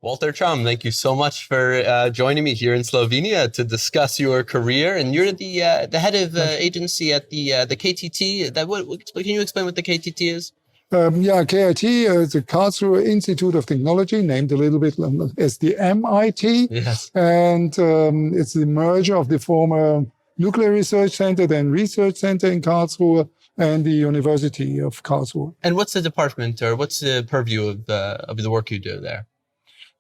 Walter Tromm, thank you so much for joining me here in Slovenia to discuss your career. And you're the head of agency at the KTT. Can you explain what the KTT is? KIT is the Karlsruhe Institute of Technology, named a little bit as the MIT. Yes. And it's the merger of the former Nuclear Research Center, then Research Center in Karlsruhe, and the University of Karlsruhe. And what's the department, or what's the purview of the work you do there?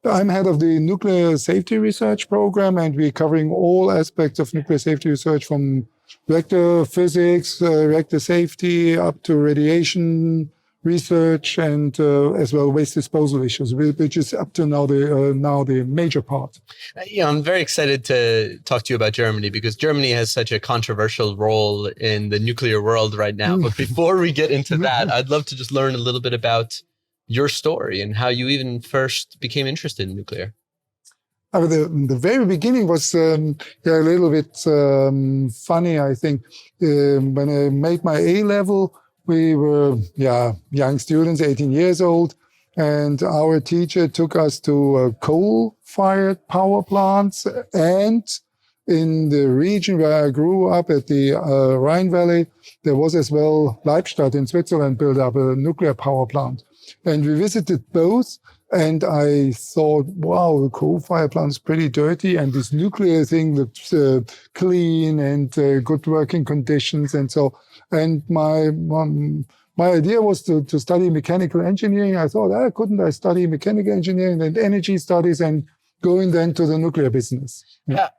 I'm head of the Nuclear Safety Research Program, and we're covering all aspects of nuclear safety research, from reactor physics, reactor safety, up to radiation research, and as well waste disposal issues, which is up to now the major part. I'm very excited to talk to you about Germany, because Germany has such a controversial role in the nuclear world right now. But before we get into that, I'd love to just learn a little bit about your story and how you even first became interested in nuclear. The very beginning was a little bit funny, I think. When I made my A-level, we were young students, 18 years old, and our teacher took us to coal-fired power plants. And in the region where I grew up at the Rhine Valley, there was as well Leibstadt in Switzerland built up a nuclear power plant. And we visited both, and I thought, wow, the coal-fired plant is pretty dirty, and this nuclear thing looks clean and good working conditions. And so, and my idea was to study mechanical engineering. I thought, couldn't I study mechanical engineering and energy studies and going then to the nuclear business? Yeah.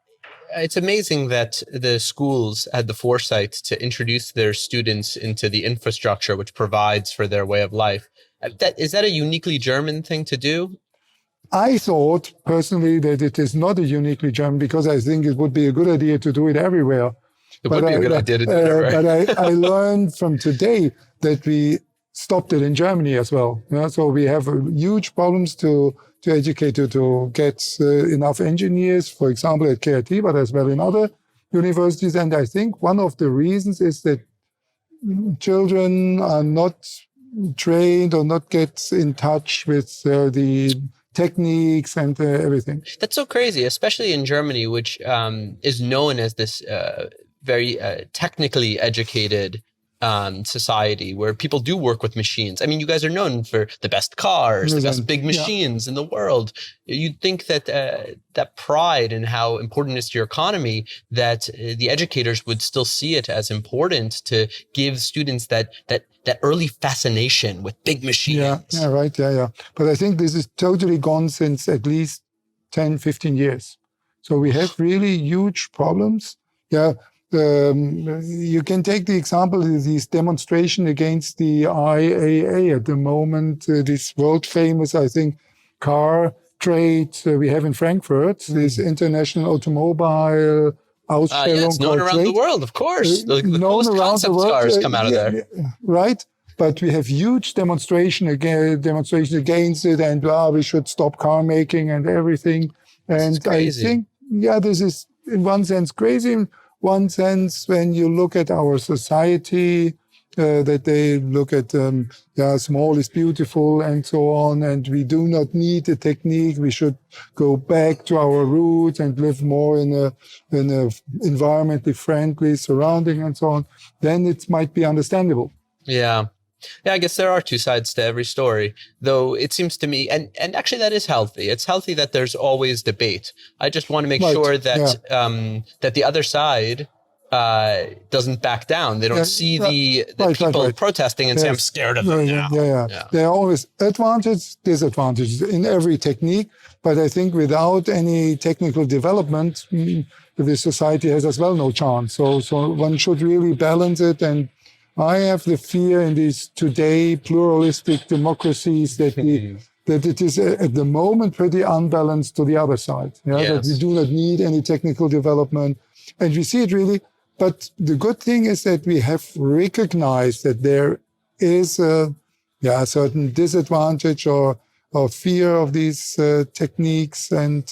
It's amazing that the schools had the foresight to introduce their students into the infrastructure which provides for their way of life. Is that a uniquely German thing to do? I thought personally that it is not a uniquely German, because I think it would be a good idea to do it everywhere. It would be a good idea to do it everywhere. But I learned from today that we stopped it in Germany as well. So we have huge problems to educate, to get enough engineers, for example, at KIT, but as well in other universities. And I think one of the reasons is that children are not trained or not get in touch with the techniques and everything. That's so crazy, especially in Germany, which is known as this very technically educated society where people do work with machines. I mean, you guys are known for the best cars, the best big machines in the world. You'd think that that pride and how important it is to your economy, that the educators would still see it as important to give students that early fascination with big machines. Yeah, right. Yeah. But I think this is totally gone since at least 10, 15 years. So we have really huge problems. Yeah. You can take the example of this demonstration against the IAA at the moment, this world famous, I think, car trade we have in Frankfurt, this International Automobile Ausstellung. It's known around the world, of course. The coolest concept cars come out of there. Right. But we have huge demonstrations against it, and we should stop car making and everything. And I think, this is in one sense crazy. One sense, when you look at our society, that they look at, small is beautiful and so on, and we do not need a technique. We should go back to our roots and live more in a environmentally friendly surrounding and so on. Then it might be understandable. Yeah. Yeah, I guess there are two sides to every story, though it seems to me, and actually that is healthy. It's healthy that there's always debate. I just want to make sure that that the other side doesn't back down. They don't see the people protesting and say, I'm scared of them now. Yeah. There are always advantages, disadvantages in every technique, but I think without any technical development, the society has as well no chance. So one should really balance it. And I have the fear in these today pluralistic democracies that it is at the moment pretty unbalanced to the other side. That we do not need any technical development. And we see it really. But the good thing is that we have recognized that there is a certain disadvantage or fear of these techniques. And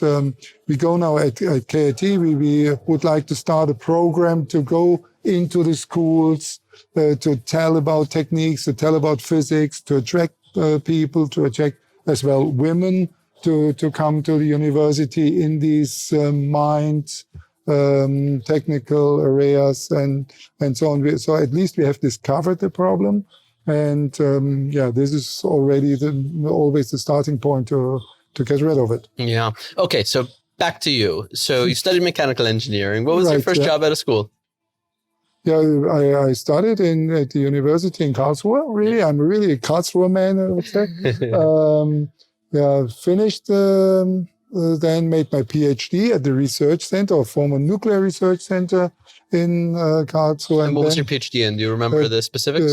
we go now at KIT, we would like to start a program to go into the schools, to tell about techniques, to tell about physics, to attract people, to attract as well women to come to the university in these mind technical areas and so on. So at least we have discovered the problem. And this is already always the starting point to get rid of it. Yeah. Okay. So back to you. So you studied mechanical engineering. What was your first job out of school? Yeah, I studied at the university in Karlsruhe. Really, I'm really a Karlsruhe man, I would say. Finished, then made my PhD at the research center, or former nuclear research center in Karlsruhe. And what was your PhD in? Do you remember the specifics?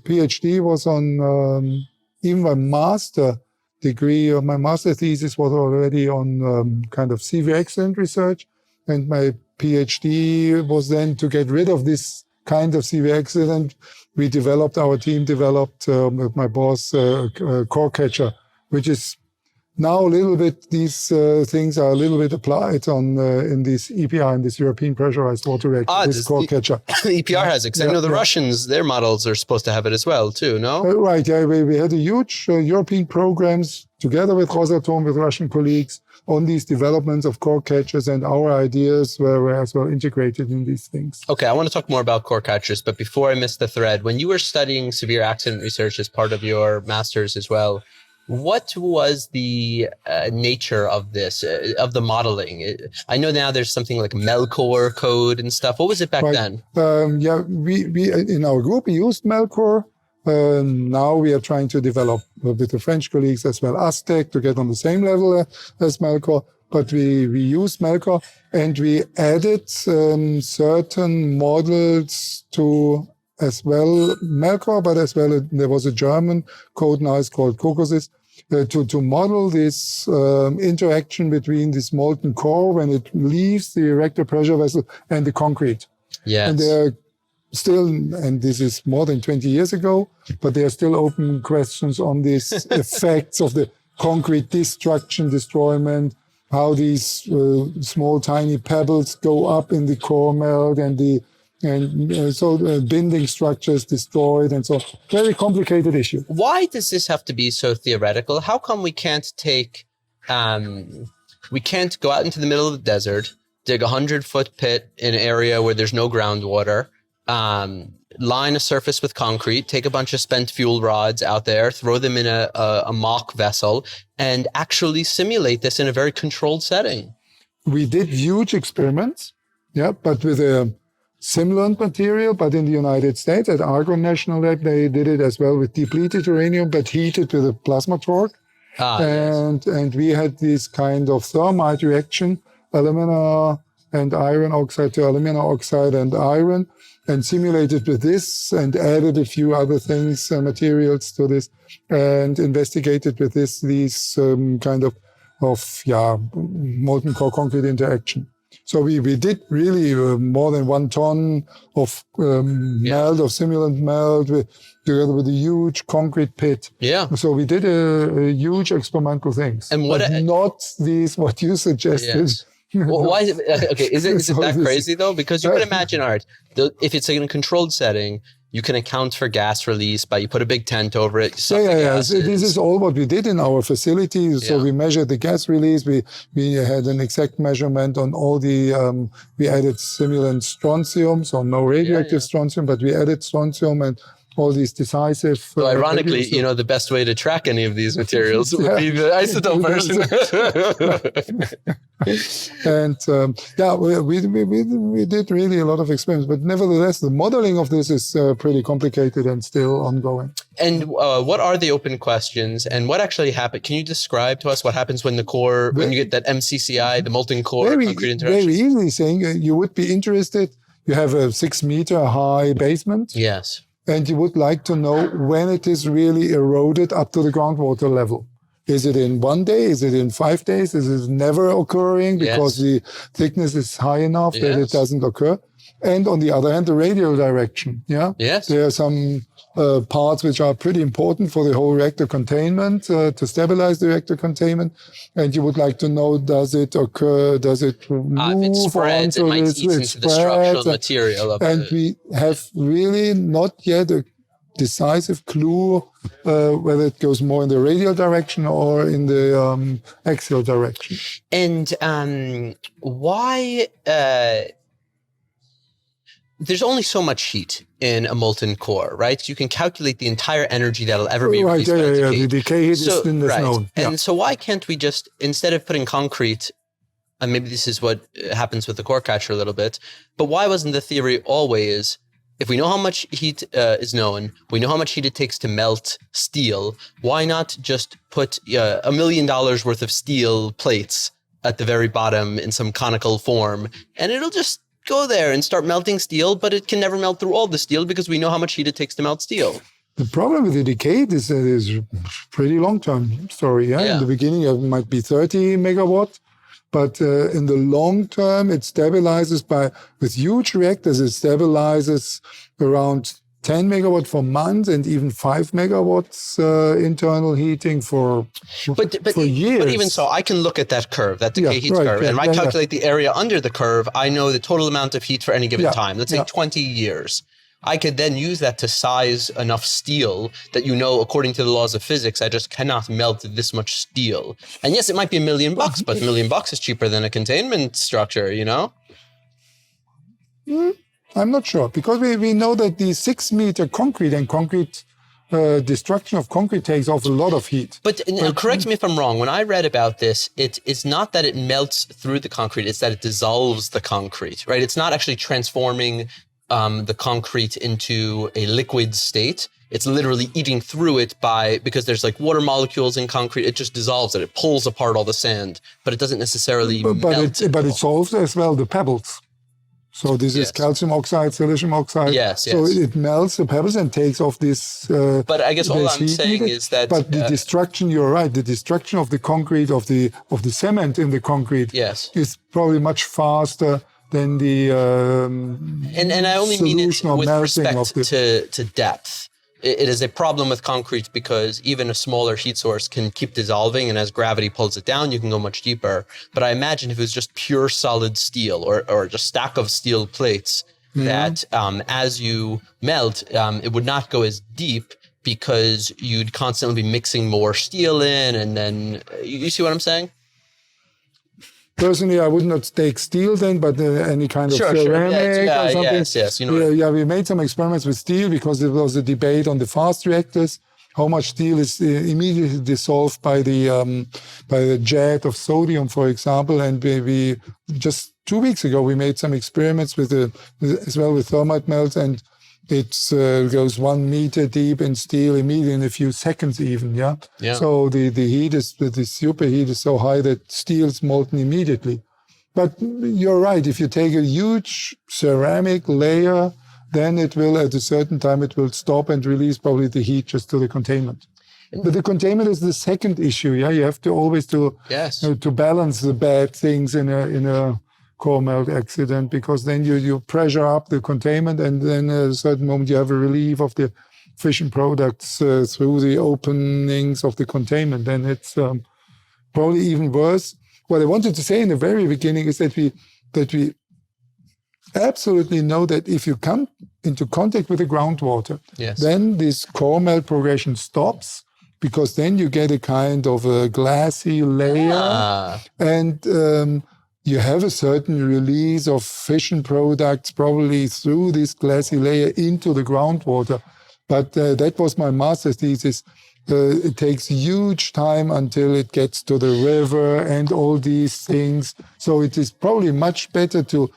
PhD was on, even my master degree, or my master thesis was already on kind of CV excellent research. And my PhD was then to get rid of this kind of CV excellent. Our team developed with my boss, core catcher, which is now a little bit, these things are a little bit applied on in this EPR, in this European pressurized water reactor, this core catcher. EPR has it, because I know the Russians, their models are supposed to have it as well too, no? Right, yeah, we had a huge European programs together with Rosatom, with Russian colleagues, on these developments of core catchers, and our ideas were as well integrated in these things. Okay, I want to talk more about core catchers, but before I miss the thread, when you were studying severe accident research as part of your master's as well, what was the nature of this, of the modeling? I know now there's something like Melcore code and stuff. What was it back then? We in our group, we used Melcore. Now we are trying to develop with the French colleagues as well Aztec to get on the same level as Melcore. But we used Melcore, and we added certain models to as well Melcore, but as well there was a German code now it's called Cocosys, to model this interaction between this molten core when it leaves the reactor pressure vessel and the concrete. Yes. And there are still, and this is more than 20 years ago, but there are still open questions on these effects of the concrete destruction, destroyment, how these small tiny pebbles go up in the core melt, and so binding structures destroyed, and so very complicated issue. Why does this have to be so theoretical? How come we can't take, we can't go out into the middle of the desert, dig 100-foot pit in an area where there's no groundwater, line a surface with concrete, take a bunch of spent fuel rods out there, throw them in a mock vessel, and actually simulate this in a very controlled setting? We did huge experiments, but with a simulant material, but in the United States at Argonne National Lab, they did it as well with depleted uranium, but heated with a plasma torque. And we had this kind of thermite reaction, alumina and iron oxide to alumina oxide and iron, and simulated with this and added a few other things, materials to this, and investigated with these kind of molten core concrete interaction. So we did really more than 1 ton of melt, of simulant melt, together with a huge concrete pit. Yeah. So we did a huge experimental things. And not these, what you suggested. Yes. Well, why is it, okay, is it that crazy though? Because you can imagine, Art, if it's in a controlled setting, you can account for gas release by you put a big tent over it. This is all what we did in our facility. So we measured the gas release. We had an exact measurement on all the, we added simulant strontium, so no radioactive strontium, but we added strontium and all these decisive. So ironically, the best way to track any of these materials would be the isotope version. And we did really a lot of experiments, but nevertheless, the modeling of this is pretty complicated and still ongoing. And what are the open questions, and what actually happened? Can you describe to us what happens when the core, when you get that MCCI, the molten core concrete interaction? Very easily saying, you would be interested. You have a 6-meter high basement. Yes. And you would like to know when it is really eroded up to the groundwater level. Is it in 1 day? Is it in 5 days? Is it never occurring because the thickness is high enough that it doesn't occur? And on the other hand, the radial direction. Yeah. Yes. There are some parts which are pretty important for the whole reactor containment, to stabilize the reactor containment. And you would like to know, does it occur? Does it move? If it spreads, it might eat into the structural material of it. And we have really not yet decisive clue whether it goes more in the radial direction or in the axial direction. And why? There's only so much heat in a molten core, right? You can calculate the entire energy that'll ever be released. Right, the decay heat is known. Yeah. And so why can't we just, instead of putting concrete, and maybe this is what happens with the core catcher a little bit, but why wasn't the theory always, if we know how much heat is known, we know how much heat it takes to melt steel, why not just put $1 million worth of steel plates at the very bottom in some conical form, and it'll just go there and start melting steel, but it can never melt through all the steel because we know how much heat it takes to melt steel. The problem with the decay is that it's pretty long-term story. Yeah? In the beginning, it might be 30 megawatt, but in the long term, it stabilizes with huge reactors, it stabilizes around 10 megawatt for months and even 5 megawatts internal heating for years. But even so, I can look at that curve, that decay heat curve, and if I calculate the area under the curve, I know the total amount of heat for any given time. Let's say 20 years. I could then use that to size enough steel that, according to the laws of physics, I just cannot melt this much steel. And yes, it might be $1 million, but $1 million is cheaper than a containment structure, I'm not sure, because we know that the 6 meter concrete and concrete destruction of concrete takes off a lot of heat. But correct me if I'm wrong. When I read about this, it's not that it melts through the concrete, it's that it dissolves the concrete, right? It's not actually transforming the concrete into a liquid state. It's literally eating through it because there's like water molecules in concrete. It just dissolves it. It pulls apart all the sand, but it doesn't necessarily melt. But it solves as well the pebbles. So this is calcium oxide, silicium oxide. So it melts the pebbles and takes off this. But I guess all I'm saying is that. But the destruction, you're right. The destruction of the concrete, of the cement in the concrete, is probably much faster than the. And I only mean it with respect to depth. It is a problem with concrete because even a smaller heat source can keep dissolving, and as gravity pulls it down, you can go much deeper. But I imagine if it was just pure solid steel or just stack of steel plates, that as you melt, it would not go as deep because you'd constantly be mixing more steel in, and then you see what I'm saying? Personally, I would not take steel then, but any kind of ceramic or something. Yes. We made some experiments with steel because there was a debate on the fast reactors, how much steel is immediately dissolved by the jet of sodium, for example. And we just 2 weeks ago, we made some experiments as well with thermite melts, and it goes 1 meter deep in steel immediately in a few seconds even, So the heat the superheat is so high that steel's molten immediately. But you're right, if you take a huge ceramic layer, then it will, at a certain time, it will stop and release probably the heat just to the containment. But the containment is the second issue, You have to always to balance the bad things in a core melt accident, because then you pressure up the containment, and then at a certain moment you have a relief of the fission products through the openings of the containment. Then it's probably even worse. What I wanted to say in the very beginning is that we absolutely know that if you come into contact with the groundwater, then this core melt progression stops, because then you get a kind of a glassy layer, and you have a certain release of fission products probably through this glassy layer into the groundwater. But that was my master's thesis. It takes huge time until it gets to the river and all these things. So it is probably much better to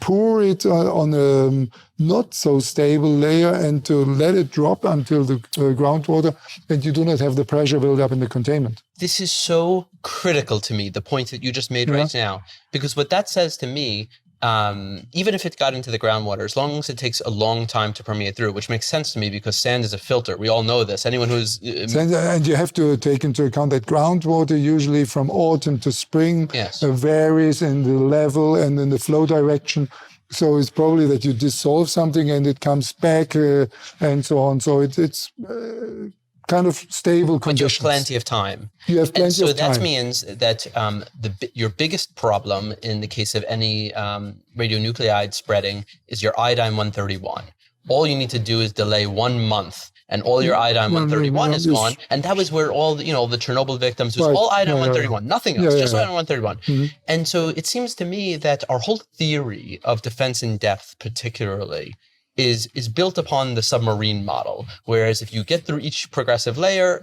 pour it on a not so stable layer and to let it drop until the groundwater, and you do not have the pressure build up in the containment. This is so critical to me, the point that you just made right now, because what that says to me, even if it got into the groundwater, as long as it takes a long time to permeate through, which makes sense to me because sand is a filter. We all know this. Anyone who's... And you have to take into account that groundwater usually from autumn to spring varies in the level and in the flow direction. So it's probably that you dissolve something and it comes back and so on. So it's kind of stable conditions. But you have plenty of time. You have plenty of time. So that means that your biggest problem in the case of any radionuclide spreading is your iodine-131, all you need to do is delay 1 month. And all your iodine 131 is gone. And that was where all the Chernobyl victims, was all iodine 131, nothing else, just iodine 131. And so it seems to me that our whole theory of defense in depth particularly is built upon the submarine model. Whereas if you get through each progressive layer,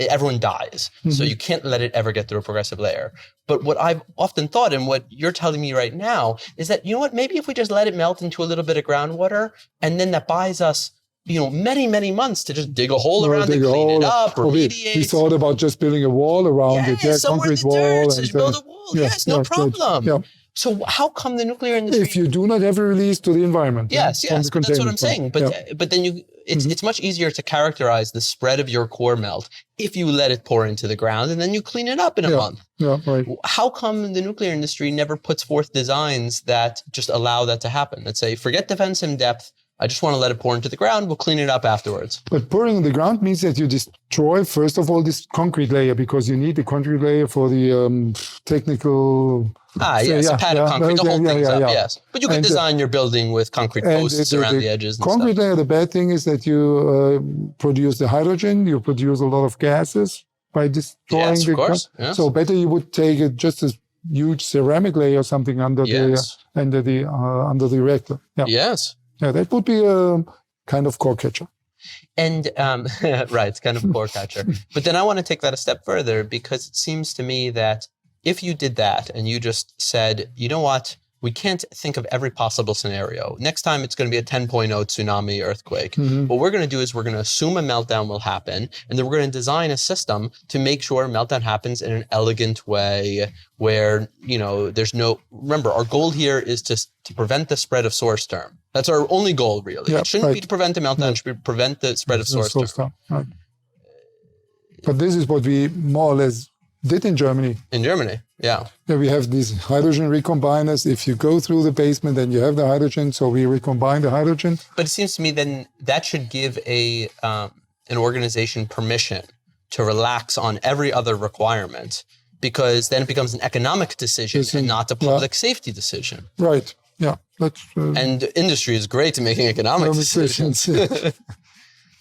everyone dies. So you can't let it ever get through a progressive layer. But what I've often thought, and what you're telling me right now, is that, you know what, maybe if we just let it melt into a little bit of groundwater, and then that buys us many, many months to just dig a hole around it, clean it up, remediate. We thought about just building a wall around it. Yeah, concrete wall. Just build a wall. Yes, no problem. Yeah. So how come the nuclear industry... If you do not have a release to the environment. Yes, that's what I'm saying. But then it's much easier to characterize the spread of your core melt if you let it pour into the ground and then you clean it up in a month. Yeah, right. How come the nuclear industry never puts forth designs that just allow that to happen? That say, forget defense in depth, I just want to let it pour into the ground. We'll clean it up afterwards. But pouring in the ground means that you destroy, first of all, this concrete layer, because you need the concrete layer for the technical... yes, a pad of concrete, the whole thing's up, yes. But you could design your building with concrete posts around the edges and concrete stuff. layer, the bad thing is that you produce the hydrogen, you produce a lot of gases by destroying the... Of course. Yes. So better you would take just a huge ceramic layer or something under the reactor. Yeah. Yes. Yeah, that would be a kind of core catcher. And, right, it's kind of a core catcher. But then I want to take that a step further, because it seems to me that if you did that and you just said, you know what, we can't think of every possible scenario. Next time it's going to be a 10.0 tsunami earthquake. What we're going to do is we're going to assume a meltdown will happen, and then we're going to design a system to make sure a meltdown happens in an elegant way where, there's no... Remember, our goal here is to prevent the spread of source term. That's our only goal, really. It shouldn't be to prevent the meltdown, it should be to prevent the spread of source term. Right. But this is what we more or less did in Germany. In Germany, yeah. Yeah, we have these hydrogen recombiners. If you go through the basement, then you have the hydrogen, so we recombine the hydrogen. But it seems to me then that should give an organization permission to relax on every other requirement, because then it becomes an economic decision and not a public safety decision. Right, yeah. And industry is great at making economic decisions.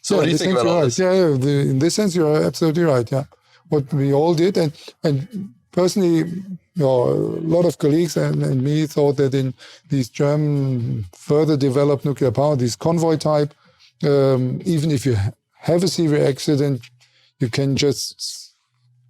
So what do you think about all this? In this sense, you're absolutely right, yeah. What we all did, and personally, a lot of colleagues and me thought that in these German further developed nuclear power, this convoy type, even if you have a severe accident, you can just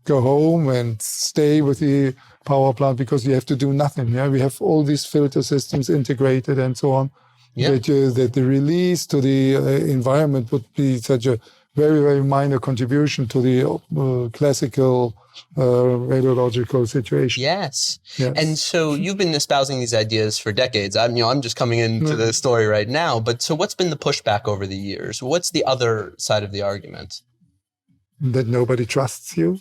go home and stay with the power plant because you have to do nothing. Yeah, we have all these filter systems integrated and so on. Yeah. That the release to the environment would be such a very, very minor contribution to the classical radiological situation. Yes. And so you've been espousing these ideas for decades. I'm just coming into the story right now. But so what's been the pushback over the years? What's the other side of the argument? That nobody trusts you.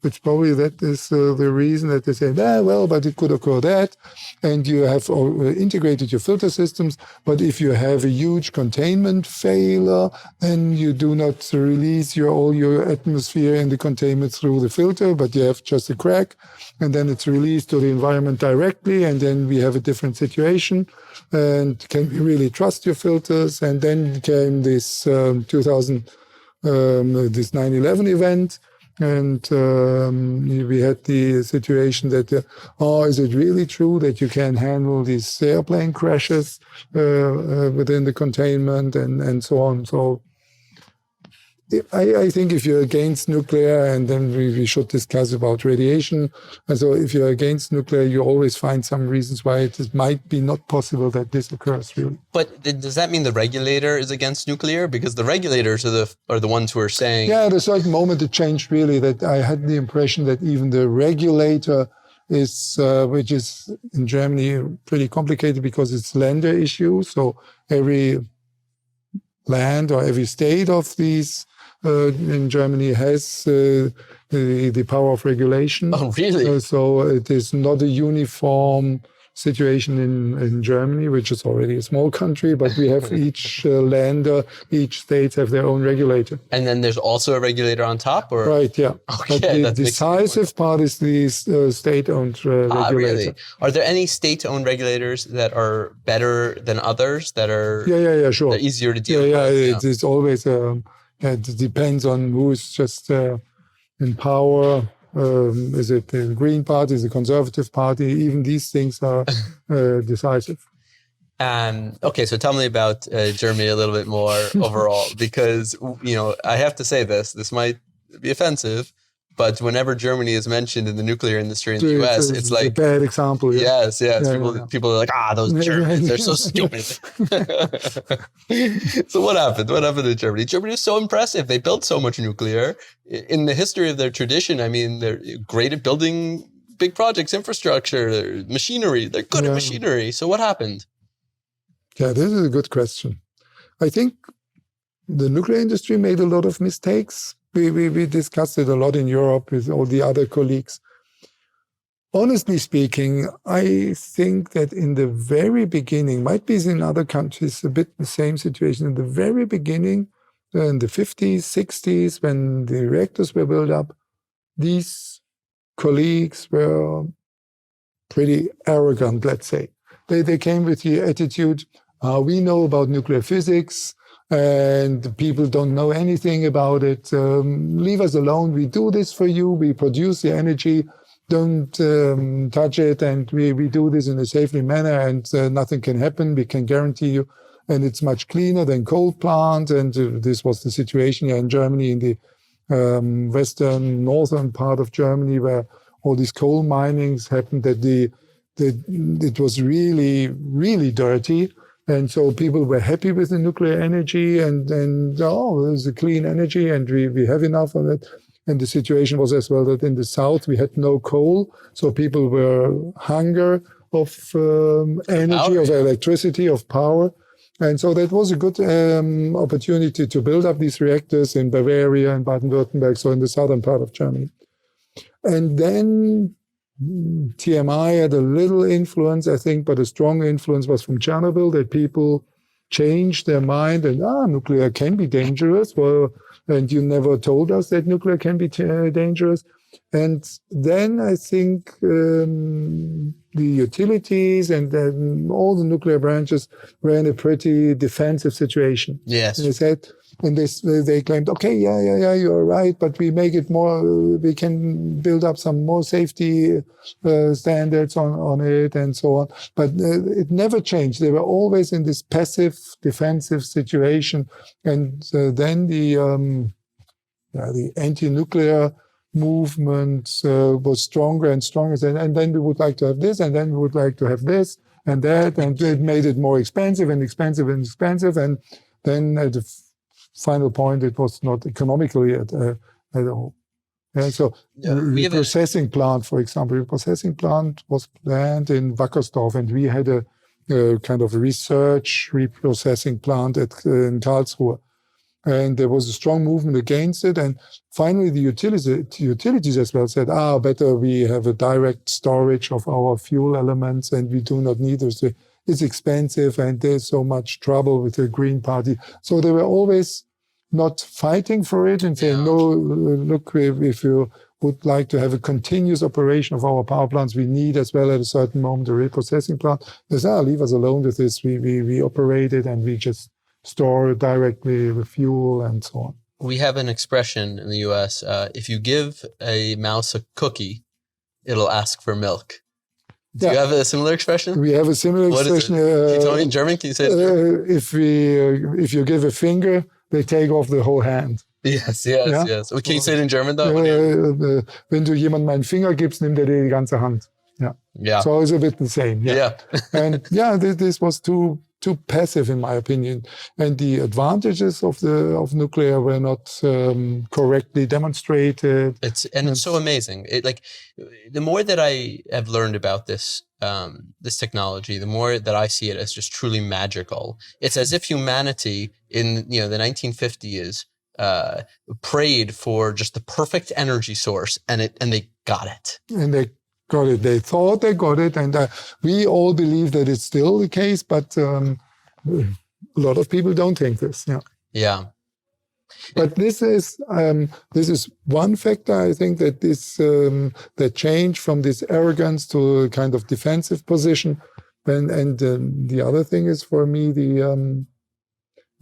Which probably that is the reason that they say, but it could occur that. And you have integrated your filter systems. But if you have a huge containment failure, then you do not release all your atmosphere in the containment through the filter, but you have just a crack. And then it's released to the environment directly. And then we have a different situation. And can we really trust your filters? And then came this this 9/11 event. And we had the situation that, is it really true that you can handle these airplane crashes within the containment and so on? So I think if you're against nuclear, and then we should discuss about radiation. And so if you're against nuclear, you always find some reasons why it might be not possible that this occurs, really. But does that mean the regulator is against nuclear? Because the regulators are the ones who are saying... Yeah, at a certain moment it changed, really, that I had the impression that even the regulator is, which is in Germany pretty complicated because it's Länder issue. So every land or every state of these in Germany has the power of regulation. Oh, really? So it is not a uniform situation in Germany, which is already a small country, but we have each each states have their own regulator. And then there's also a regulator on top, or? Right, yeah. Okay, but the decisive part is the state-owned regulator. Really? Are there any state-owned regulators that are better than others, that are sure. They're easier to deal with? It's always, it depends on who is just in power. Is it the Green Party, is it the Conservative Party? Even these things are decisive. Okay, so tell me about Germany a little bit more overall, because, I have to say this might be offensive, but whenever Germany is mentioned in the nuclear industry in the US, it's like a bad example. Yeah. Yes. People are like, those Germans, they're so stupid. So what happened? What happened in Germany? Germany was so impressive. They built so much nuclear. In the history of their tradition, I mean, they're great at building big projects, infrastructure, machinery. They're good at machinery. So what happened? Yeah, this is a good question. I think the nuclear industry made a lot of mistakes. We discussed it a lot in Europe with all the other colleagues. Honestly speaking, I think that in the very beginning, might be in other countries a bit the same situation, in the very beginning, in the 50s, 60s, when the reactors were built up, these colleagues were pretty arrogant, let's say. They came with the attitude, we know about nuclear physics, and people don't know anything about it. Leave us alone. We do this for you. We produce the energy. Don't touch it. And we do this in a safely manner, and nothing can happen. We can guarantee you. And it's much cleaner than coal plant. And this was the situation here in Germany, in the western, northern part of Germany, where all these coal minings happened, that it was really, really dirty. And so people were happy with the nuclear energy and there's a clean energy and we have enough of it. And the situation was as well that in the south we had no coal. So people were hunger of energy, of electricity, of power. And so that was a good opportunity to build up these reactors in Bavaria and Baden-Württemberg, so in the southern part of Germany. And then TMI had a little influence, I think, but a strong influence was from Chernobyl, that people changed their mind and, nuclear can be dangerous. Well, and you never told us that nuclear can be dangerous. And then I think the utilities and then all the nuclear branches were in a pretty defensive situation. Yes. And they said, and they claimed, okay, yeah, you're right, but we make it more, we can build up some more safety standards on it and so on. But it never changed. They were always in this passive, defensive situation. And then the anti-nuclear movement was stronger and stronger. And then we would like to have this, and then we would like to have this and that. And it made it more expensive and expensive and expensive. And then at the final point, it was not economically at all. And so the processing plant, for example, the processing plant was planned in Wackersdorf, and we had a kind of research reprocessing plant in Karlsruhe. And there was a strong movement against it. And finally, the utilities as well said, better we have a direct storage of our fuel elements, and we do not need this. It's expensive, and there's so much trouble with the Green Party. So they were always not fighting for it and saying, no, look, if you would like to have a continuous operation of our power plants, we need as well at a certain moment a reprocessing plant. They said, leave us alone with this. We operate it and we just store it directly with fuel and so on. We have an expression in the US, if you give a mouse a cookie, it'll ask for milk. Do you have a similar expression? We have a similar expression. Can you tell me in German? Can you say it? If you give a finger, they take off the whole hand. Yes. Well, can you say it in German though? Wenn du jemandem einen Finger gibst, nimmt dir die ganze Hand. Yeah. So it's a bit the same. Yeah. And this was too passive in my opinion. And the advantages of nuclear were not correctly demonstrated. It's so amazing. The more that I have learned about this technology, the more that I see it as just truly magical. It's as if humanity in the 1950s prayed for just the perfect energy source, and they got it. And they got it. They thought they got it, and we all believe that it's still the case, but a lot of people don't think this. Yeah. Yeah. But this is one factor. I think that this that change from this arrogance to a kind of defensive position, and the other thing is for me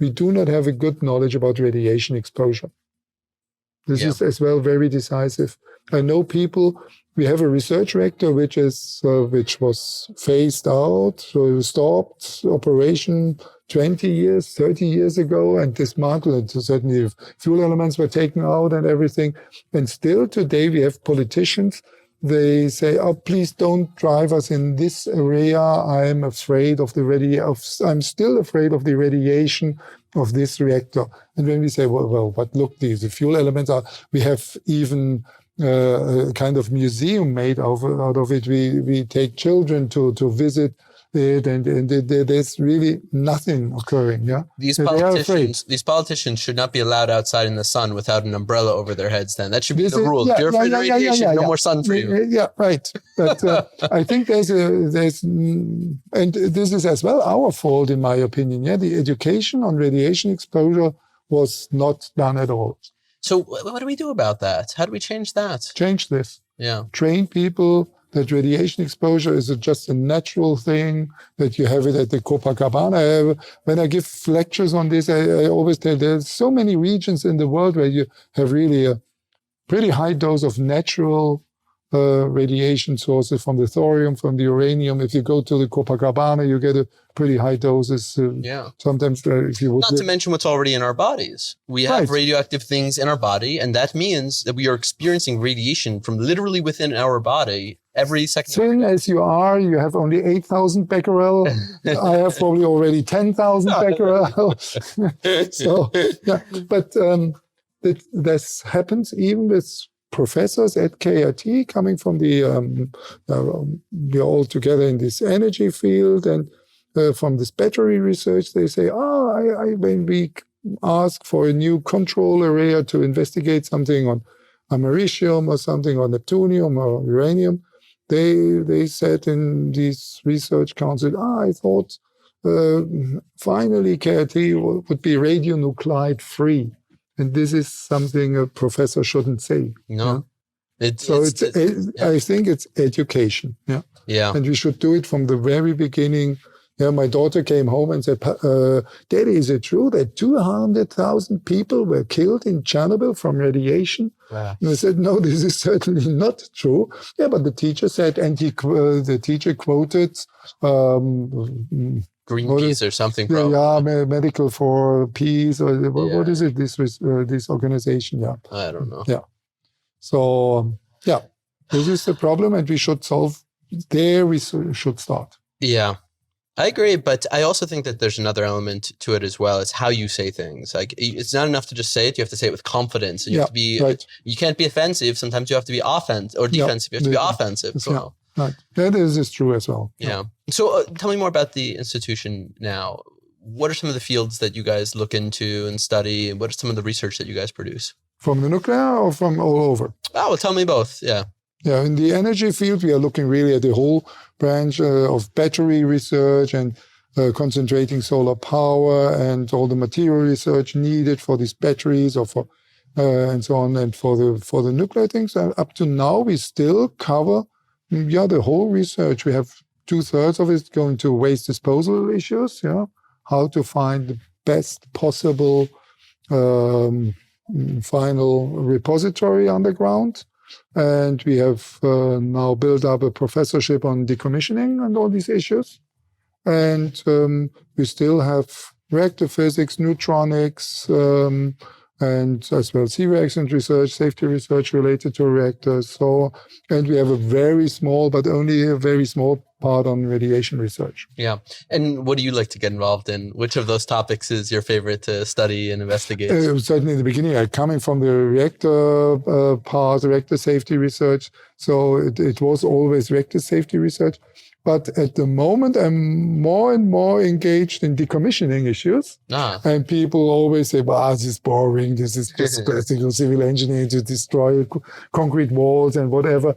we do not have a good knowledge about radiation exposure. This is as well very decisive. I know people. We have a research reactor which was phased out, so stopped operation 20 years, 30 years ago, and dismantled. Certainly fuel elements were taken out and everything. And still today we have politicians. They say, "Oh, please don't drive us in this area. I'm afraid of I'm still afraid of the radiation of this reactor." And when we say, well, but look, the fuel elements we have even a kind of museum made out of it. We take children to visit it, and there's really nothing occurring. Yeah, these politicians should not be allowed outside in the sun without an umbrella over their heads. Then that should be the rule. If you're afraid of radiation, no more sun for you. Yeah, right. But I think there's and this is as well our fault, in my opinion. Yeah, the education on radiation exposure was not done at all. So what do we do about that? How do we change that? Change this. Yeah. Train people that radiation exposure is just a natural thing, that you have it at the Copacabana. When I give lectures on this, I always tell there's so many regions in the world where you have really a pretty high dose of natural radiation sources from the thorium, from the uranium. If you go to the Copacabana, you get a pretty high doses. Sometimes if you would... Not to mention what's already in our bodies. We have radioactive things in our body, and that means that we are experiencing radiation from literally within our body every second. Thin as you are, you have only 8,000 becquerel. I have probably already 10,000 becquerel. So, yeah. But this happens even with professors at KIT coming from we're all together in this energy field, and from this battery research, they say, when we ask for a new control area to investigate something on americium or something, or neptunium or uranium, they said in this research council, I thought finally KIT would be radionuclide free. And this is something a professor shouldn't say. No. I think it's education. Yeah. Yeah. And we should do it from the very beginning. Yeah, my daughter came home and said, Daddy, is it true that 200,000 people were killed in Chernobyl from radiation? Wow. And I said, no, this is certainly not true. Yeah, but the teacher said, and the teacher quoted Greenpeace or something. Probably. Yeah, Medical for Peace, or what is it? This organization. Yeah, I don't know. Yeah. So this is the problem, and we should solve. There we should start. Yeah, I agree, but I also think that there's another element to it as well. It's how you say things. Like, it's not enough to just say it. You have to say it with confidence, and you have to be. Right. You can't be offensive. Sometimes you have to be offensive or defensive. You have to be offensive as well. Right. That is true as well. Yeah. So tell me more about the institution now. What are some of the fields that you guys look into and study? And what are some of the research that you guys produce? From the nuclear or from all over? Oh, well, tell me both. Yeah. Yeah. In the energy field, we are looking really at the whole branch of battery research and concentrating solar power and all the material research needed for these batteries or for and so on. And for the nuclear things, up to now, we still cover the whole research. We have 2/3 of it going to waste disposal issues. Yeah, how to find the best possible final repository underground, and we have now built up a professorship on decommissioning and all these issues. And we still have reactor physics, neutronics, and as well C-reaction research, safety research related to reactors. So, and we have a very small, but only a very small part on radiation research. Yeah. And what do you like to get involved in? Which of those topics is your favorite to study and investigate? Certainly in the beginning, coming from the reactor part, reactor safety research. So it was always reactor safety research. But at the moment, I'm more and more engaged in decommissioning issues. And people always say, well, this is boring. This is just classical civil engineering to destroy concrete walls and whatever.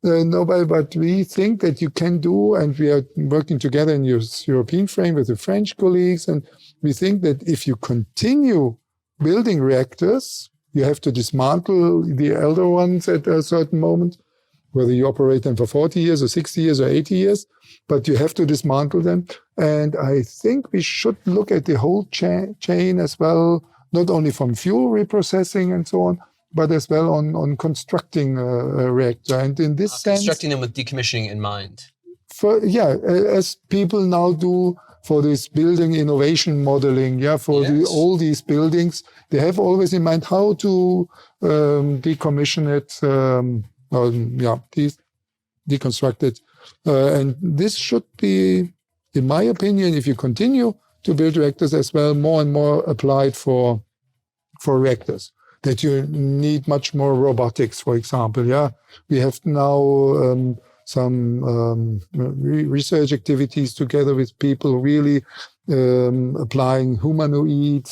No, but we think that you can do, and we are working together in your European frame with the French colleagues, and we think that if you continue building reactors, you have to dismantle the elder ones at a certain moment, whether you operate them for 40 years or 60 years or 80 years, but you have to dismantle them. And I think we should look at the whole chain as well, not only from fuel reprocessing and so on, but as well on constructing a reactor. And in this sense... Constructing them with decommissioning in mind. As people now do for this building innovation modeling, all these buildings, they have always in mind how to decommission it, deconstruct it. And this should be, in my opinion, if you continue to build reactors as well, more and more applied for reactors. That you need much more robotics, for example. We have now some research activities together with people really applying humanoid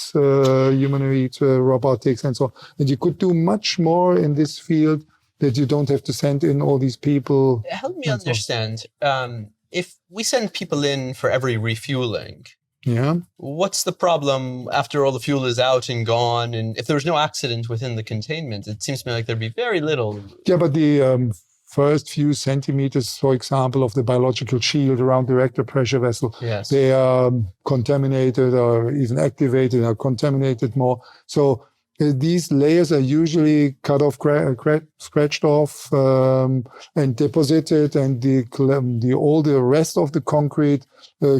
robotics and so on. And you could do much more in this field that you don't have to send in all these people. Help me understand. If we send people in for every refueling, what's the problem after all the fuel is out and gone? And if there was no accident within the containment, it seems to me like there'd be very little. Yeah, but the first few centimeters, for example, of the biological shield around the reactor pressure vessel, they are contaminated or even activated or contaminated more. So these layers are usually cut off, scratched off, and deposited, and all the rest of the concrete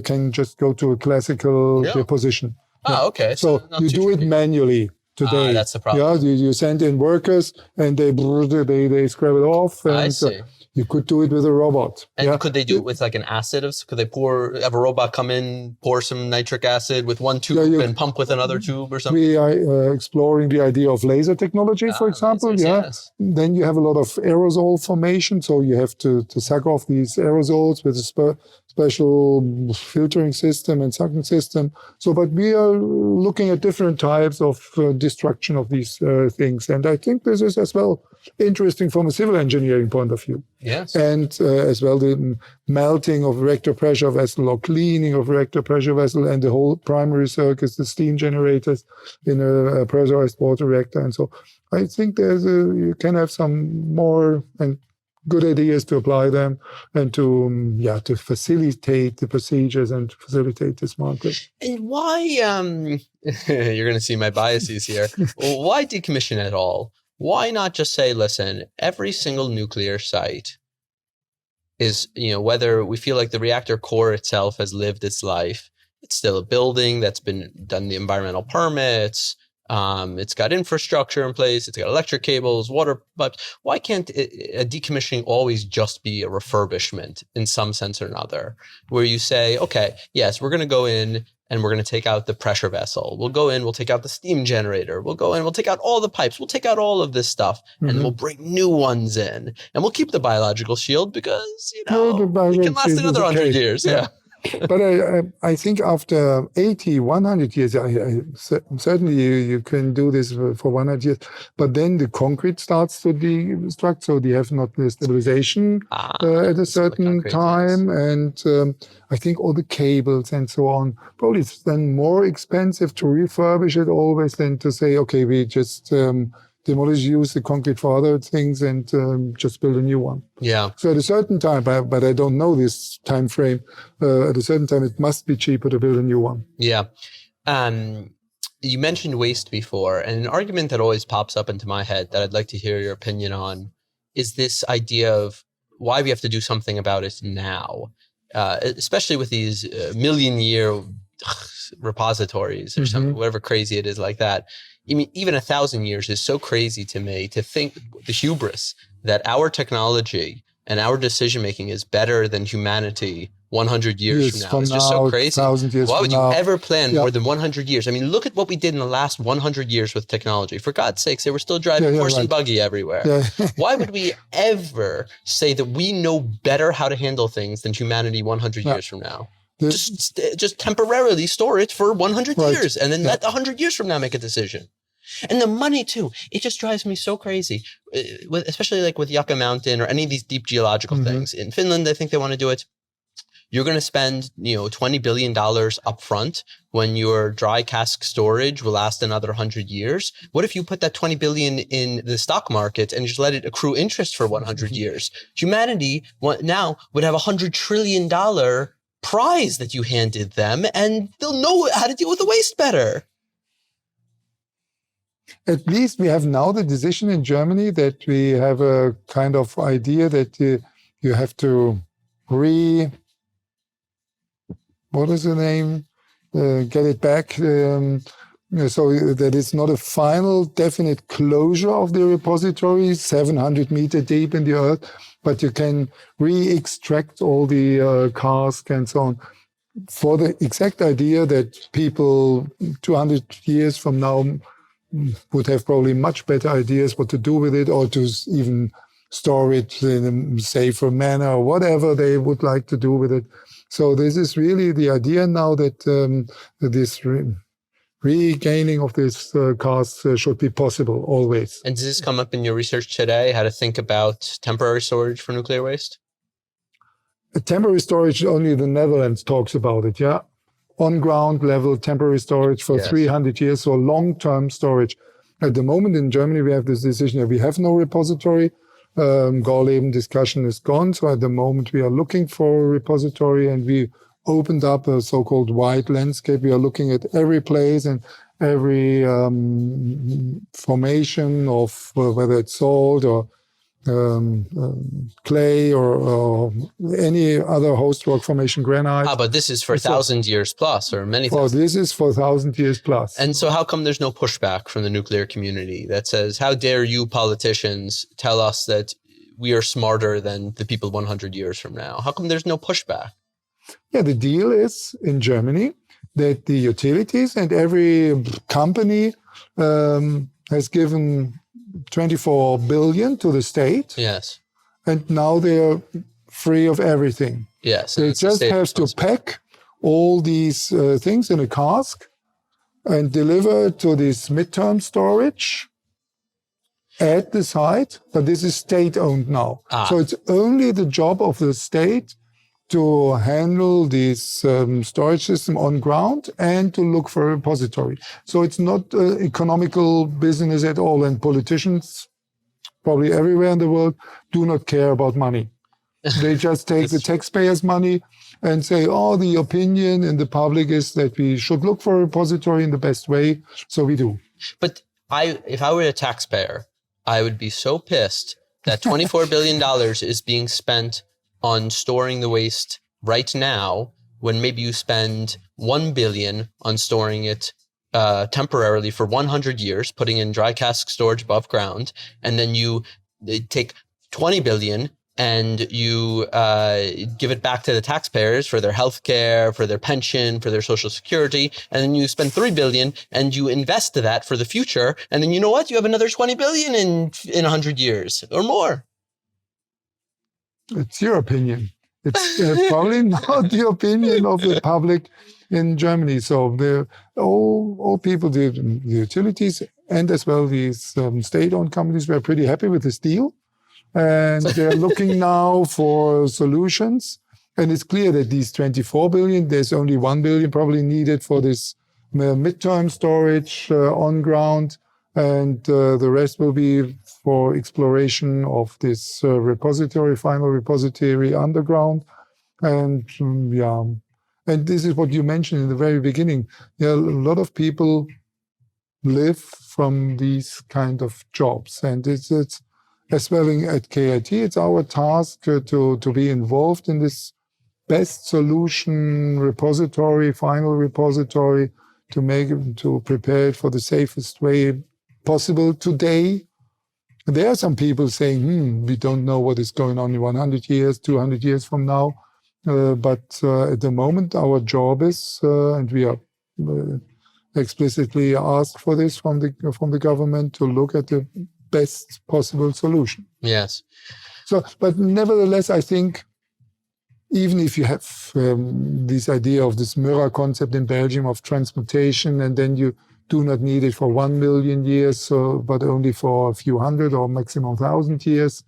can just go to a classical deposition. Okay. So you do it manually today. That's the problem. You send in workers, and they scrub it off. And I see. You could do it with a robot. And could they do it with like an acid? Could they have a robot come in, pour some nitric acid with one tube and pump with another tube or something? We are exploring the idea of laser technology, for example. Lasers, yes. Then you have a lot of aerosol formation. So you have to suck off these aerosols with a special filtering system and sucking system. But we are looking at different types of destruction of these things. And I think this is as well interesting from a civil engineering point of view. Yes. And as well the melting of reactor pressure vessel or cleaning of reactor pressure vessel and the whole primary circuits, the steam generators in a pressurized water reactor. And so I think you can have some more and good ideas to apply them and to facilitate the procedures and facilitate this market. And why, you're going to see my biases here. Why decommission at all? Why not just say, listen, every single nuclear site is, whether we feel like the reactor core itself has lived its life, it's still a building that's been done the environmental permits, it's got infrastructure in place, it's got electric cables, water pipes. Why can't a decommissioning always just be a refurbishment in some sense or another, where you say, okay, yes, we're going to go in and we're going to take out the pressure vessel. We'll go in, we'll take out the steam generator. We'll go in, we'll take out all the pipes. We'll take out all of this stuff, and then we'll bring new ones in. And we'll keep the biological shield because, it can last another 100 years. Yeah. But I think after 80, 100 years, certainly you can do this for 100 years. But then the concrete starts to destruct, so you have not the stabilization at a certain time. And I think all the cables and so on, probably it's then more expensive to refurbish it always than to say, okay, we just use the concrete for other things and just build a new one. Yeah. So at a certain time, but I don't know this time frame, at a certain time it must be cheaper to build a new one. Yeah. You mentioned waste before, and an argument that always pops up into my head that I'd like to hear your opinion on is this idea of why we have to do something about it now, especially with these million-year repositories or something, whatever crazy it is like that. I mean, even 1,000 years is so crazy to me to think the hubris that our technology and our decision-making is better than humanity 100 years from now. It's just so crazy. Why would you ever plan more than 100 years? I mean, look at what we did in the last 100 years with technology. For God's sakes, they were still driving horse and buggy everywhere. Why would we ever say that we know better how to handle things than humanity 100 years from now? Just temporarily store it for 100 years and then let 100 years from now make a decision. And the money too. It just drives me so crazy, especially like with Yucca Mountain or any of these deep geological things. In Finland, I think they want to do it. You're going to spend, $20 billion up front when your dry cask storage will last another 100 years. What if you put that 20 billion in the stock market and just let it accrue interest for 100 years? Humanity now would have $100 trillion prize that you handed them, and they'll know how to deal with the waste better. At least we have now the decision in Germany that we have a kind of idea that you have to what is the name? Get it back. So that it's not a final definite closure of the repository, 700 meters deep in the earth, but you can re-extract all the cask and so on. For the exact idea that people 200 years from now would have probably much better ideas what to do with it, or to even store it in a safer manner, or whatever they would like to do with it. So this is really the idea now that this regaining of this cask should be possible always. And does this come up in your research today, how to think about temporary storage for nuclear waste? Temporary storage, only the Netherlands talks about it, yeah. On ground level, temporary storage for 300 years, so long-term storage. At the moment in Germany, we have this decision that we have no repository. Gorleben discussion is gone. So at the moment we are looking for a repository, and we opened up a so-called wide landscape. We are looking at every place and every formation of whether it's salt or clay or any other host rock formation, granite. But this is for 1,000 years plus, or many thousand. This is for 1,000 years plus. And so how come there's no pushback from the nuclear community that says, how dare you politicians tell us that we are smarter than the people 100 years from now? How come there's no pushback? Yeah, the deal is in Germany that the utilities and every company has given 24 billion to the state. Yes. And now they are free of everything. Yes. They just have to pack all these things in a cask and deliver to this midterm storage at the site. But this is state-owned now. So it's only the job of the state to handle this storage system on ground and to look for a repository. So it's not economical business at all. And politicians, probably everywhere in the world, do not care about money. They just take the taxpayers' money and say, the opinion in the public is that we should look for a repository in the best way. So we do. But if I were a taxpayer, I would be so pissed that $24 billion is being spent on storing the waste right now, when maybe you spend 1 billion on storing it temporarily for 100 years, putting in dry cask storage above ground, and then you take 20 billion and you give it back to the taxpayers for their health care, for their pension, for their social security, and then you spend 3 billion and you invest that for the future, and then you know what? You have another 20 billion in 100 years or more. It's your opinion. It's probably not the opinion of the public in Germany. So all people, the utilities and as well these state-owned companies, were pretty happy with this deal. And they're looking now for solutions. And it's clear that these 24 billion, there's only 1 billion probably needed for this midterm storage on ground. And the rest will be for exploration of this final repository underground. And and this is what you mentioned in the very beginning. A lot of people live from these kind of jobs. And it's as well at KIT, it's our task to be involved in this best solution repository, final repository, to prepare it for the safest way possible today. There are some people saying, we don't know what is going on in 100 years, 200 years from now. But at the moment, our job is, and we are explicitly asked for this from the government, to look at the best possible solution. Yes. So, but nevertheless, I think even if you have this idea of this Murrah concept in Belgium of transportation, and then you do not need it for 1 million years, but only for a few hundred or maximum 1,000 years.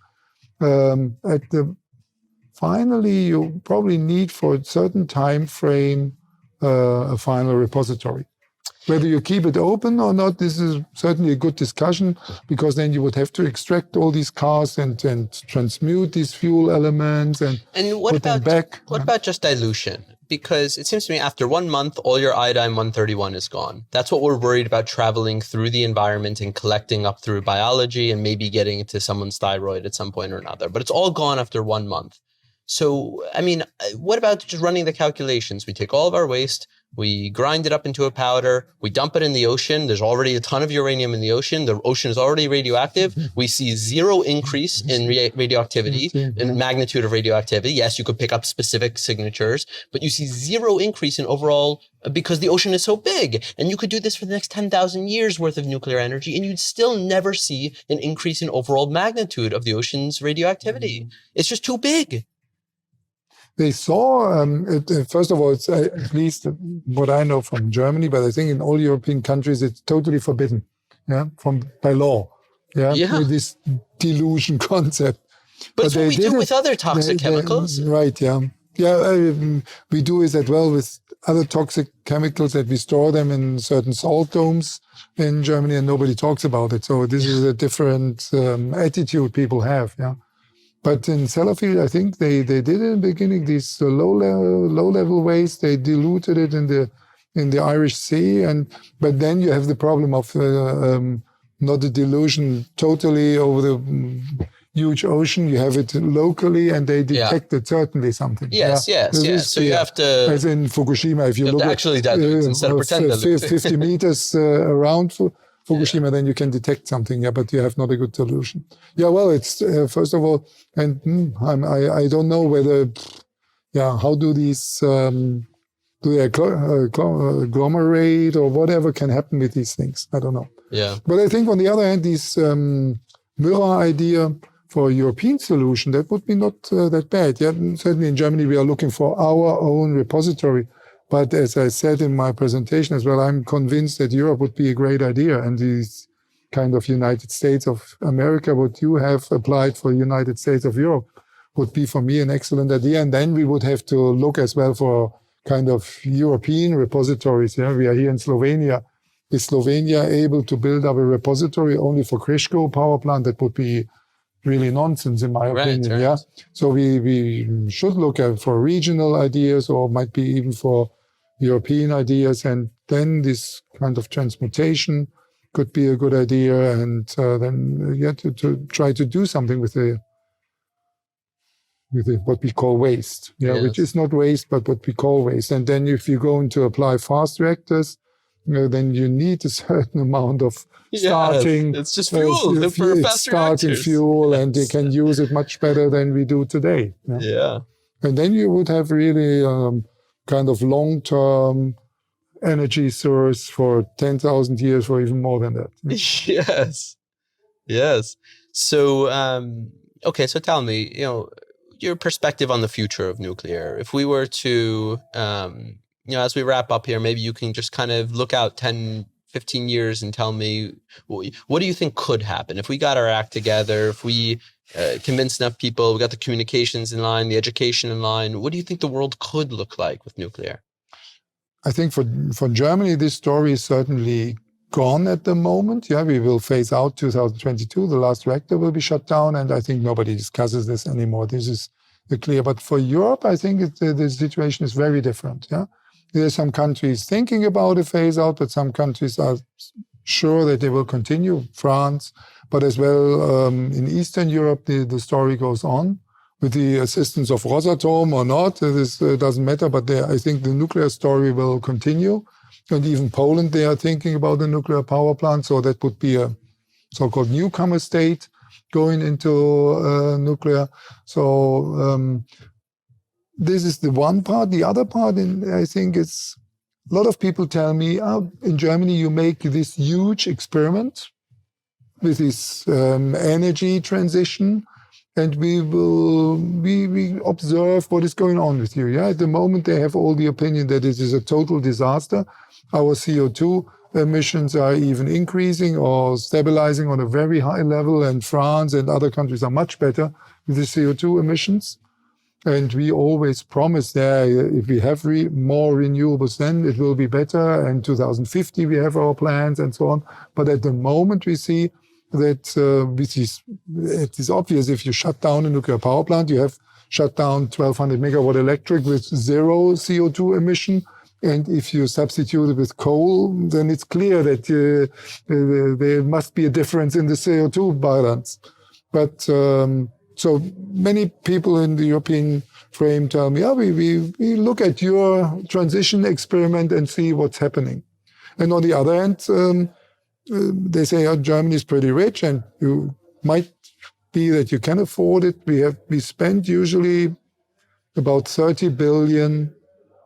Finally, you probably need for a certain time frame a final repository. Whether you keep it open or not, this is certainly a good discussion, because then you would have to extract all these cars and transmute these fuel elements and what put them back. What about just dilution? Because it seems to me after 1 month, all your iodine-131 is gone. That's what we're worried about, traveling through the environment and collecting up through biology and maybe getting into someone's thyroid at some point or another. But it's all gone after 1 month. So, I mean, what about just running the calculations? We take all of our waste, we grind it up into a powder, we dump it in the ocean. There's already a ton of uranium in the ocean. The ocean is already radioactive. We see zero increase in radioactivity, in magnitude of radioactivity. Yes, you could pick up specific signatures, but you see zero increase in overall, because the ocean is so big. And you could do this for the next 10,000 years worth of nuclear energy, and you'd still never see an increase in overall magnitude of the ocean's radioactivity. It's just too big. They saw, first of all, it's at least what I know from Germany, but I think in all European countries, it's totally forbidden, by law, with this dilution concept. But it's what we do with other toxic chemicals. Right, we do it as well with other toxic chemicals, that we store them in certain salt domes in Germany, and nobody talks about it. So this is a different attitude people have, But in Sellafield, I think they did in the beginning these low level waste. They diluted it in the Irish Sea, but then you have the problem of not the dilution totally over the huge ocean. You have it locally, and they detected certainly something. Yes. So you have to, as in Fukushima, if you look actually dilute instead of pretend to dilute. 50 meters around Fukushima, then you can detect something, but you have not a good solution. Well, it's first of all, and I don't know whether, how do these, do they agglomerate or whatever can happen with these things? I don't know. But I think on the other hand, this Møller idea for a European solution, that would be not that bad. Certainly in Germany, we are looking for our own repository. But as I said in my presentation as well, I'm convinced that Europe would be a great idea. And these kind of United States of America, what you have applied for United States of Europe, would be for me an excellent idea. And then we would have to look as well for kind of European repositories. We are here in Slovenia. Is Slovenia able to build up a repository only for Krško power plant? That would be really nonsense, in my opinion. Right. So we should look for regional ideas, or might be even for European ideas, and then this kind of transmutation could be a good idea, and then to try to do something with what we call waste, which is not waste, but what we call waste. And then if you're going to apply fast reactors, then you need a certain amount of starting. It's just fuel for fast reactors. Fuel, and you can use it much better than we do today. And then you would have really kind of long-term energy source for 10,000 years or even more than that. Yes. So, okay. So tell me, your perspective on the future of nuclear. If we were to, as we wrap up here, maybe you can just kind of look out 10, 15 years and tell me, what do you think could happen? If we got our act together, if we convinced enough people, we got the communications in line, the education in line, what do you think the world could look like with nuclear? I think for Germany, this story is certainly gone at the moment. We will phase out 2022. The last reactor will be shut down, and I think nobody discusses this anymore. This is clear. But for Europe, I think the situation is very different. There are some countries thinking about a phase out, but some countries are sure that they will continue. France, but as well in Eastern Europe, the story goes on with the assistance of Rosatom or not. This doesn't matter, but I think the nuclear story will continue. And even Poland, they are thinking about the nuclear power plant. So that would be a so-called newcomer state going into nuclear. So this is the one part. The other part, I think, is a lot of people tell me, in Germany, you make this huge experiment with this energy transition, and we observe what is going on with you. At the moment, they have all the opinion that it is a total disaster. Our CO2 emissions are even increasing or stabilizing on a very high level, and France and other countries are much better with the CO2 emissions. And we always promise there, if we have more renewables, then it will be better. And 2050, we have our plans and so on. But at the moment, we see that it is obvious if you shut down a nuclear power plant, you have shut down 1,200 megawatt electric with zero CO2 emission. And if you substitute it with coal, then it's clear that there must be a difference in the CO2 balance. But so many people in the European frame tell me, we look at your transition experiment and see what's happening. And on the other hand, they say, Germany is pretty rich and you might be that you can afford it. We spend usually about 30 billion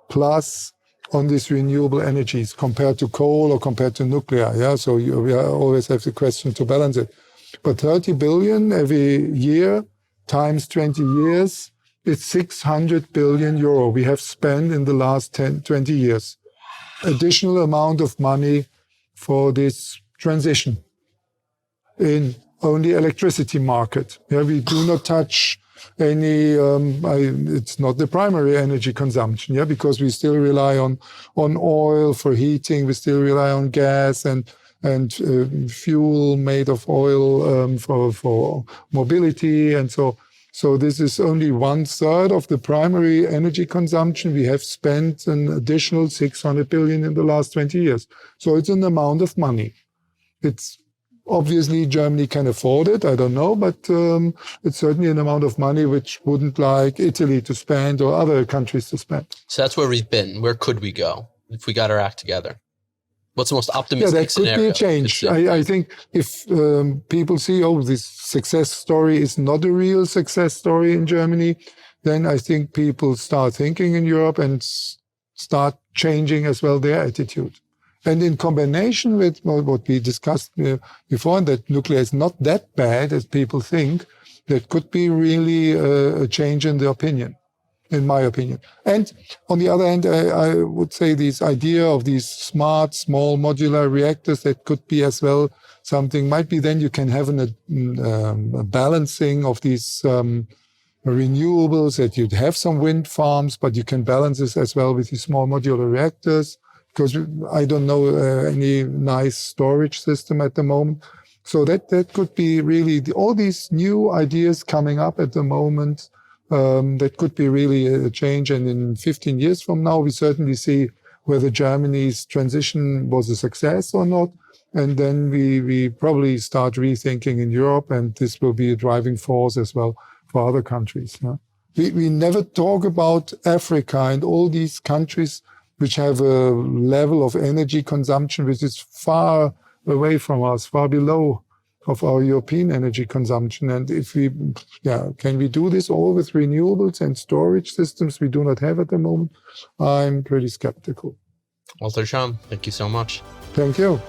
plus on these renewable energies compared to coal or compared to nuclear. Yeah, so we always have the question to balance it. But 30 billion every year times 20 years, it's 600 billion euro we have spent in the last 20 years. Additional amount of money for this transition in only electricity market. Yeah, we do not touch any, it's not the primary energy consumption, yeah, because we still rely on oil for heating, we still rely on gas and fuel made of oil for mobility. And so this is only 1/3 of the primary energy consumption. We have spent an additional 600 billion in the last 20 years. So it's an amount of money. It's obviously Germany can afford it, I don't know, but it's certainly an amount of money which wouldn't like Italy to spend or other countries to spend. So that's where we've been. Where could we go if we got our act together? What's the most optimistic scenario? Yeah, that could be a change. I think if people see, this success story is not a real success story in Germany, then I think people start thinking in Europe and start changing as well their attitude. And in combination with what we discussed before, that nuclear is not that bad as people think, that could be really a change in the opinion, in my opinion. And on the other hand, I would say this idea of these smart, small modular reactors, that could be as well something, might be then you can have a balancing of these renewables, that you'd have some wind farms, but you can balance this as well with these small modular reactors, because I don't know any nice storage system at the moment. So that could be really all these new ideas coming up at the moment. That could be really a change. And in 15 years from now, we certainly see whether Germany's transition was a success or not. And then we probably start rethinking in Europe, and this will be a driving force as well for other countries. Yeah? We never talk about Africa and all these countries which have a level of energy consumption which is far away from us, far below of our European energy consumption. And if can we do this all with renewables and storage systems we do not have at the moment? I'm pretty skeptical. Walter Tromm, thank you so much. Thank you.